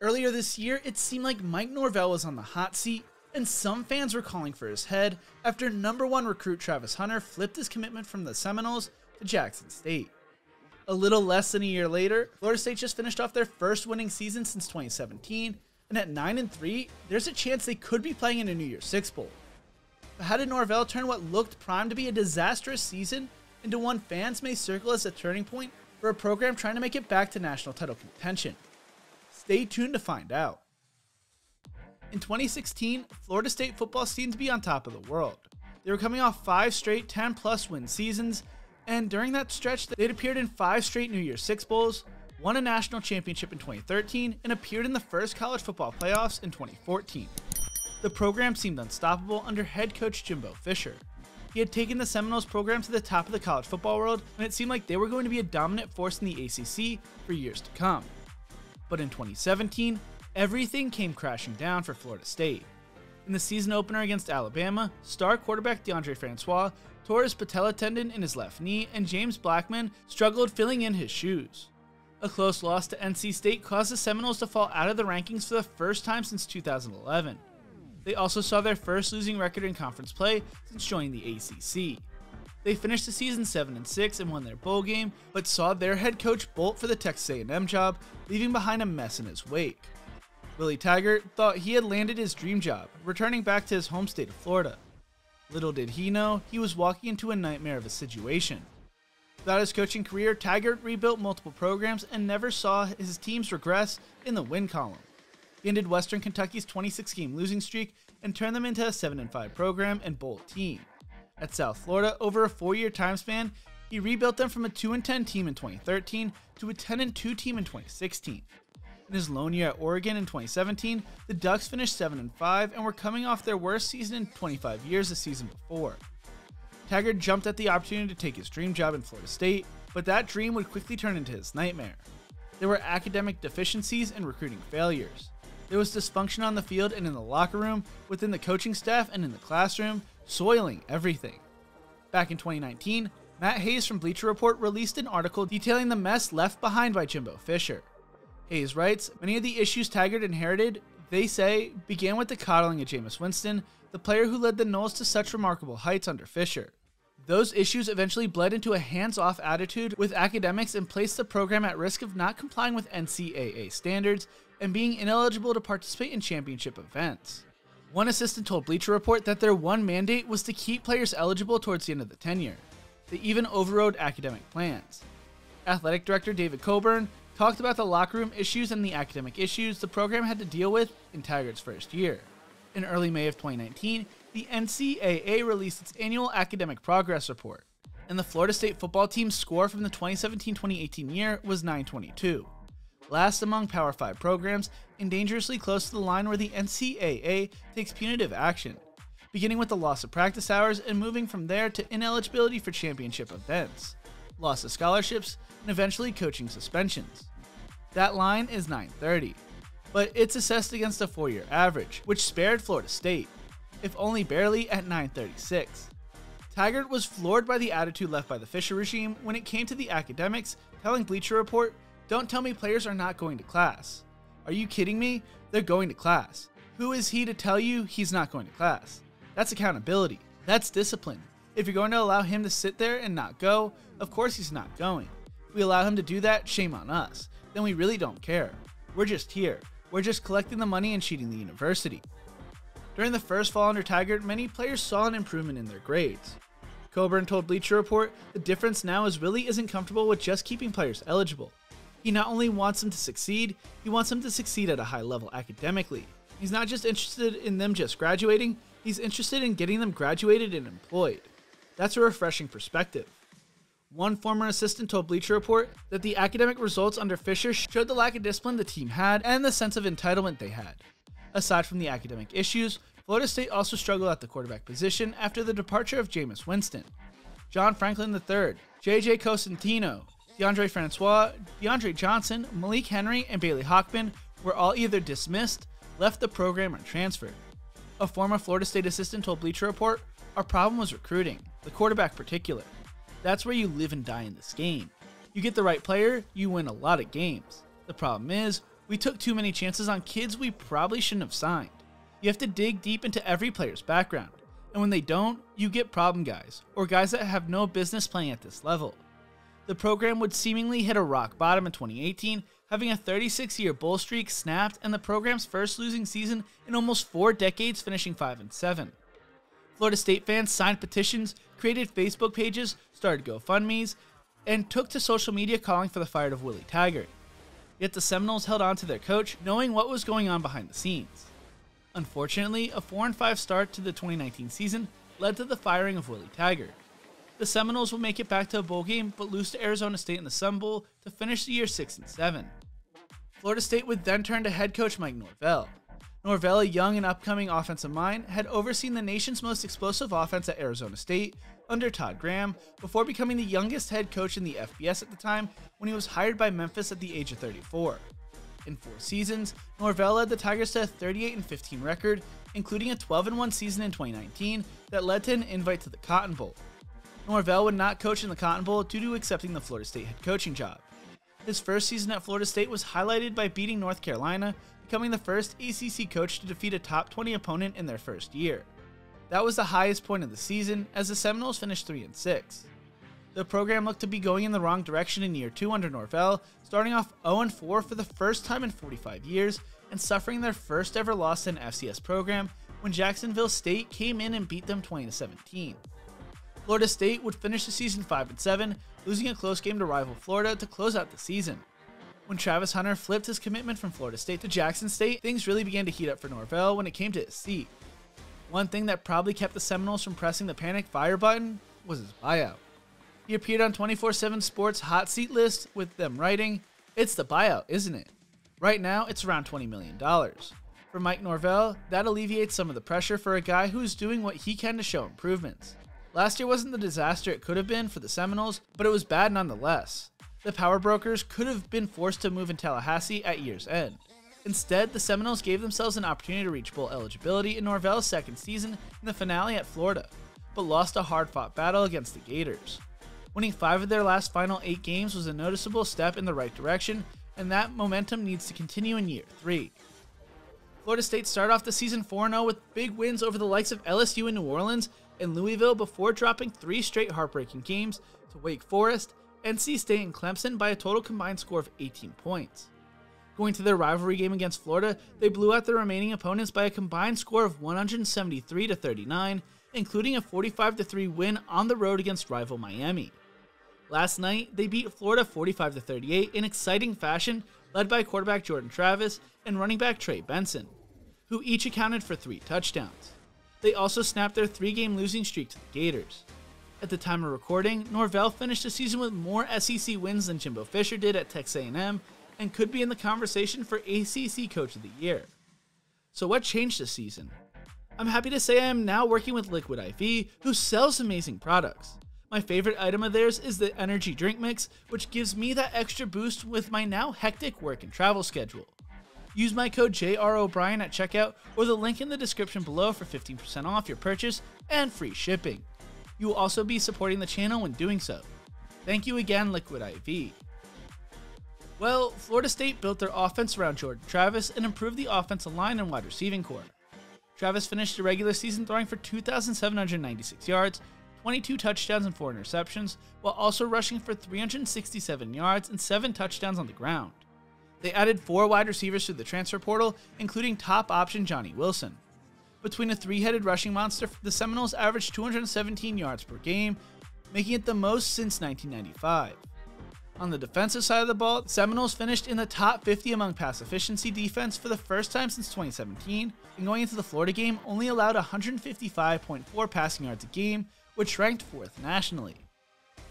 Earlier this year, it seemed like Mike Norvell was on the hot seat, and some fans were calling for his head after #1 recruit Travis Hunter flipped his commitment from the Seminoles to Jackson State. A little less than a year later, Florida State just finished off their first winning season since 2017, and at 9-3, there's a chance they could be playing in a New Year's Six Bowl. But how did Norvell turn what looked primed to be a disastrous season into one fans may circle as a turning point for a program trying to make it back to national title contention? Stay tuned to find out. In 2016, Florida State football seemed to be on top of the world. They were coming off 5 straight 10-plus win seasons, and during that stretch, they'd appeared in 5 straight New Year's Six Bowls, won a national championship in 2013, and appeared in the first college football playoffs in 2014. The program seemed unstoppable under head coach Jimbo Fisher. He had taken the Seminoles program to the top of the college football world, and it seemed like they were going to be a dominant force in the ACC for years to come. But in 2017, everything came crashing down for Florida State. In the season opener against Alabama, star quarterback DeAndre Francois tore his patella tendon in his left knee, and James Blackman struggled filling in his shoes. A close loss to NC State caused the Seminoles to fall out of the rankings for the first time since 2011. They also saw their first losing record in conference play since joining the ACC. They finished the season 7-6 and won their bowl game, but saw their head coach bolt for the Texas A&M job, leaving behind a mess in his wake. Willie Taggart thought he had landed his dream job, returning back to his home state of Florida. Little did he know, he was walking into a nightmare of a situation. Throughout his coaching career, Taggart rebuilt multiple programs and never saw his teams regress in the win column. He ended Western Kentucky's 26-game losing streak and turned them into a 7-5 program and bowl team. At South Florida, over a 4-year time span, he rebuilt them from a 2-10 team in 2013 to a 10-2 team in 2016. In his lone year at Oregon in 2017, the Ducks finished 7-5 and were coming off their worst season in 25 years the season before. Taggart jumped at the opportunity to take his dream job in Florida State, but that dream would quickly turn into his nightmare. There were academic deficiencies and recruiting failures. There was dysfunction on the field and in the locker room, within the coaching staff and in the classroom, soiling everything. Back in 2019, Matt Hayes from Bleacher Report released an article detailing the mess left behind by Jimbo Fisher. Hayes writes, many of the issues Taggart inherited, they say, began with the coddling of Jameis Winston, the player who led the Noles to such remarkable heights under Fisher. Those issues eventually bled into a hands-off attitude with academics and placed the program at risk of not complying with NCAA standards and being ineligible to participate in championship events. One assistant told Bleacher Report that their one mandate was to keep players eligible towards the end of the tenure. They even overrode academic plans. Athletic Director David Coburn talked about the locker room issues and the academic issues the program had to deal with in Taggart's first year. In early May of 2019, the NCAA released its annual academic progress report, and the Florida State football team's score from the 2017-2018 year was 922. Last among Power 5 programs, and dangerously close to the line where the NCAA takes punitive action, beginning with the loss of practice hours and moving from there to ineligibility for championship events, loss of scholarships, and eventually coaching suspensions. That line is 930, but it's assessed against a 4-year average, which spared Florida State, if only barely, at 936. Taggart was floored by the attitude left by the Fisher regime when it came to the academics, telling Bleacher Report, "Don't tell me players are not going to class. Are you kidding me? They're going to class. Who is he to tell you he's not going to class? That's accountability. That's discipline. If you're going to allow him to sit there and not go, of course he's not going. If we allow him to do that, shame on us. Then we really don't care. We're just here. We're just collecting the money and cheating the university." During the first fall under Taggart, many players saw an improvement in their grades. Coburn told Bleacher Report, the difference now is Willie isn't comfortable with just keeping players eligible. He not only wants them to succeed, he wants them to succeed at a high level academically. He's not just interested in them just graduating, he's interested in getting them graduated and employed. That's a refreshing perspective. One former assistant told Bleacher Report that the academic results under Fisher showed the lack of discipline the team had and the sense of entitlement they had. Aside from the academic issues, Florida State also struggled at the quarterback position after the departure of Jameis Winston. John Franklin III, J.J. Cosentino, DeAndre Francois, DeAndre Johnson, Malik Henry, and Bailey Hockman were all either dismissed, left the program, or transferred. A former Florida State assistant told Bleacher Report, "Our problem was recruiting, the quarterback particular. That's where you live and die in this game. You get the right player, you win a lot of games. The problem is, We took too many chances on kids we probably shouldn't have signed. You have to dig deep into every player's background, and when they don't, you get problem guys, or guys that have no business playing at this level. The program would seemingly hit a rock bottom in 2018, having a 36-year bull streak snapped and the program's first losing season in almost 4 decades, finishing 5-7. Florida State fans signed petitions, created Facebook pages, started GoFundMes, and took to social media calling for the fire of Willie Taggart. Yet the Seminoles held on to their coach, knowing what was going on behind the scenes. Unfortunately, a 4-5 start to the 2019 season led to the firing of Willie Taggart. The Seminoles would make it back to a bowl game, but lose to Arizona State in the Sun Bowl to finish the year 6-7. Florida State would then turn to head coach Mike Norvell. Norvell, a young and upcoming offensive mind, had overseen the nation's most explosive offense at Arizona State under Todd Graham before becoming the youngest head coach in the FBS at the time when he was hired by Memphis at the age of 34. In 4 seasons, Norvell led the Tigers to a 38-15 record, including a 12-1 season in 2019 that led to an invite to the Cotton Bowl. Norvell would not coach in the Cotton Bowl due to accepting the Florida State head coaching job. His first season at Florida State was highlighted by beating North Carolina, becoming the first ACC coach to defeat a top 20 opponent in their first year. That was the highest point of the season, as the Seminoles finished 3-6. The program looked to be going in the wrong direction in year 2 under Norvell, starting off 0-4 for the first time in 45 years, and suffering their first ever loss in an FCS program when Jacksonville State came in and beat them 20-17. Florida State would finish the season 5-7, losing a close game to rival Florida to close out the season. When Travis Hunter flipped his commitment from Florida State to Jackson State, things really began to heat up for Norvell when it came to his seat. One thing that probably kept the Seminoles from pressing the panic fire button was his buyout. He appeared on 24/7 Sports' hot seat list with them writing, "It's the buyout, isn't it? Right now, it's around $20 million. For Mike Norvell, that alleviates some of the pressure for a guy who's doing what he can to show improvements. Last year wasn't the disaster it could have been for the Seminoles, but it was bad nonetheless. The power brokers could have been forced to move in Tallahassee at year's end. Instead, the Seminoles gave themselves an opportunity to reach bowl eligibility in Norvell's second season in the finale at Florida, but lost a hard-fought battle against the Gators. Winning 5 of their last final 8 games was a noticeable step in the right direction, and that momentum needs to continue in year 3. Florida State started off the season 4-0 with big wins over the likes of LSU in New Orleans and Louisville before dropping 3 straight heartbreaking games to Wake Forest, NC State, and Clemson by a total combined score of 18 points. Going to their rivalry game against Florida, they blew out their remaining opponents by a combined score of 173-39, including a 45-3 win on the road against rival Miami. Last night, they beat Florida 45-38 in exciting fashion, led by quarterback Jordan Travis and running back Trey Benson, who each accounted for 3 touchdowns. They also snapped their 3-game losing streak to the Gators. At the time of recording, Norvell finished the season with more SEC wins than Jimbo Fisher did at Texas A&M and could be in the conversation for ACC Coach of the Year. So what changed this season? I'm happy to say I am now working with Liquid IV, who sells amazing products. My favorite item of theirs is the energy drink mix, which gives me that extra boost with my now hectic work and travel schedule. Use my code jrobrien at checkout or the link in the description below for 15% off your purchase and free shipping. You will also be supporting the channel when doing so. Thank you again, Liquid IV. Well, Florida State built their offense around Jordan Travis and improved the offensive line and wide receiving core. Travis finished the regular season throwing for 2,796 yards, 22 touchdowns and 4 interceptions, while also rushing for 367 yards and 7 touchdowns on the ground. They added 4 wide receivers through the transfer portal, including top option Johnny Wilson. Between a 3-headed rushing monster, the Seminoles averaged 217 yards per game, making it the most since 1995. On the defensive side of the ball, the Seminoles finished in the top 50 among pass efficiency defense for the first time since 2017, and going into the Florida game only allowed 155.4 passing yards a game, which ranked 4th nationally.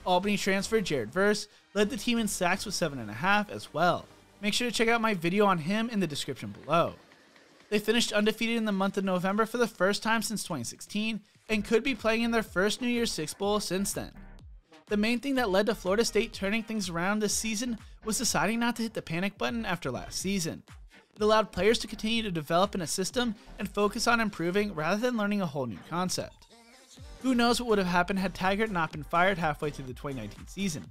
Albany transfer Jared Verse led the team in sacks with 7.5 as well. Make sure to check out my video on him in the description below. They finished undefeated in the month of November for the first time since 2016, and could be playing in their first New Year's Six Bowl since then. The main thing that led to Florida State turning things around this season was deciding not to hit the panic button after last season. It allowed players to continue to develop in a system and focus on improving rather than learning a whole new concept. Who knows what would have happened had Taggart not been fired halfway through the 2019 season?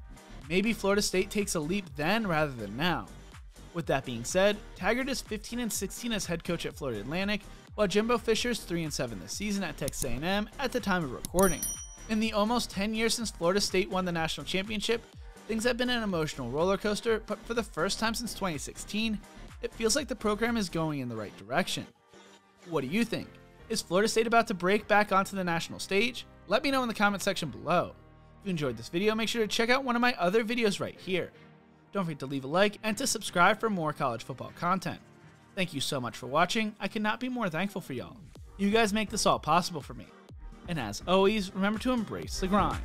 Maybe Florida State takes a leap then rather than now. With that being said, Taggart is 15-16 as head coach at Florida Atlantic, while Jimbo Fisher is 3-7 this season at Texas A&M at the time of recording. In the almost 10 years since Florida State won the national championship, things have been an emotional roller coaster, but for the first time since 2016, it feels like the program is going in the right direction. What do you think? Is Florida State about to break back onto the national stage? Let me know in the comment section below. If you enjoyed this video, make sure to check out one of my other videos right here. Don't forget to leave a like and to subscribe for more college football content. Thank you so much for watching. I could not be more thankful for y'all. You guys make this all possible for me. And as always, remember to embrace the grind.